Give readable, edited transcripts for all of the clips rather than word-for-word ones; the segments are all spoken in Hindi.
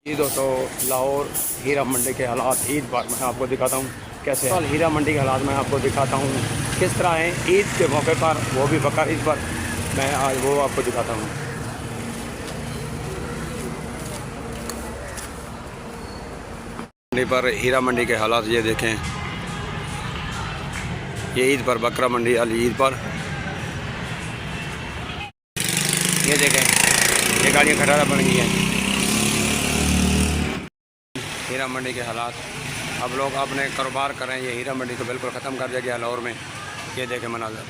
जी दोस्तों, लाहौर हीरा मंडी के हालात ईद पर मैं आपको दिखाता हूँ कैसे हाल हीरा मंडी के हालात मैं आपको दिखाता हूँ किस तरह हैं ईद के मौके पर, वो भी बकर ईद पर मैं आज वो आपको दिखाता हूँ। मंडी पर हीरा मंडी के हालात ये देखें, ये ईद पर बकरा मंडी वाली ईद पर ये देखें, ये गाड़ियाँ खटारा बन गई हैं। हीरा मंडी के हालात, अब लोग अपने कारोबार करें, ये हीरा मंडी को बिल्कुल ख़त्म कर दिया गया लाहौर में। ये देखें मनाज़र,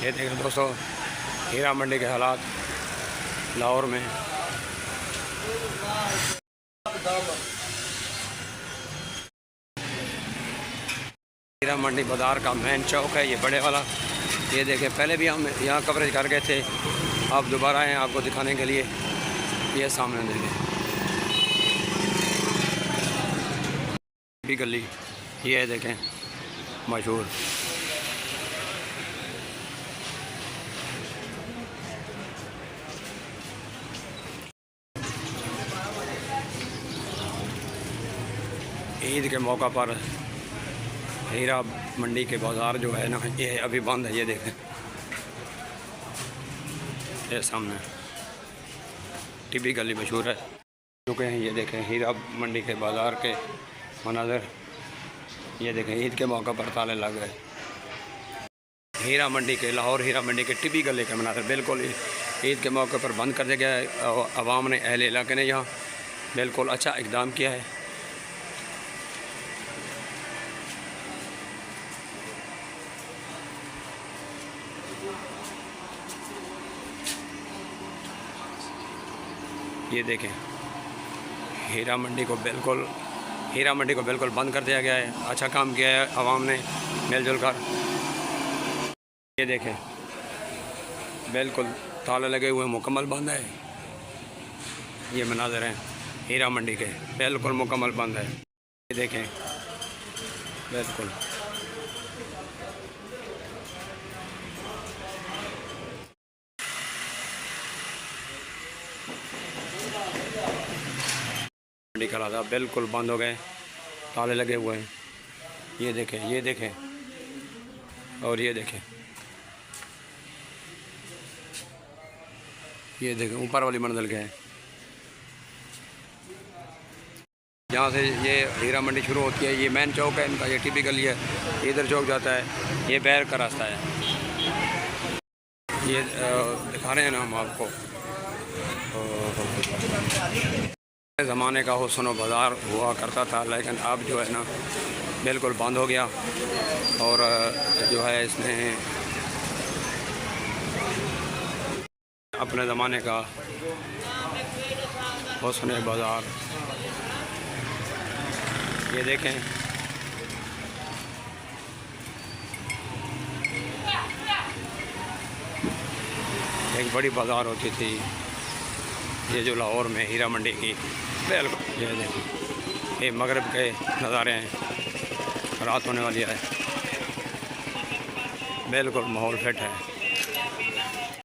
ये देखें दोस्तों हीरा मंडी के हालात लाहौर में। हीरा मंडी बाज़ार का मेन चौक है ये बड़े वाला। ये देखें, पहले भी हम यहाँ कवरेज कर गए थे, आप दोबारा आए आपको दिखाने के लिए। ये सामने देखें भी गली, ये देखें मशहूर। ईद के मौका पर हीरा मंडी के बाज़ार जो है ना, ये अभी बंद है। ये देखें, ये सामने टीबी गली मशहूर है चुके हैं। ये देखें हीरा मंडी के बाज़ार के मनाज़र, ये देखें ईद के मौका पर ताले लग गए। हीरा मंडी के, लाहौर हीरा मंडी के टिबी गले के मनाज़र बिल्कुल ईद के मौके पर बंद कर दिया गया है। आवाम ने, अहले इलाके ने यहाँ बिल्कुल अच्छा इक़दाम किया है। ये देखें हीरा मंडी को बिल्कुल बंद कर दिया गया है। अच्छा काम किया है आवाम ने मिलजुल कर। ये देखें बिल्कुल ताले लगे हुए, मुकम्मल बंद है। ये मनाज़र हैं हीरा मंडी के, बिल्कुल मुकम्मल बंद है। ये देखें बिल्कुल मंडी का रास्ता बिल्कुल बंद हो गए, ताले लगे हुए हैं। ये देखें और ये देखें ऊपर वाली मंजिल के हैं। जहाँ से ये हीरा मंडी शुरू होती है, ये मेन चौक है इनका, ये टिपी गली है, इधर चौक जाता है, ये बैर का रास्ता है। ये दिखा रहे हैं ना हम आपको। ज़माने का हुस्न बाज़ार हुआ करता था, लेकिन अब जो है ना बिल्कुल बंद हो गया। और जो है इसने अपने ज़माने का हुस्न बाज़ार, ये देखें एक बड़ी बाज़ार होती थी ये जो लाहौर में हीरा मंडी की। बिल्कुल ये देखें, ये मगरिब के नज़ारे हैं, रात होने वाली है, बिल्कुल माहौल फिट है।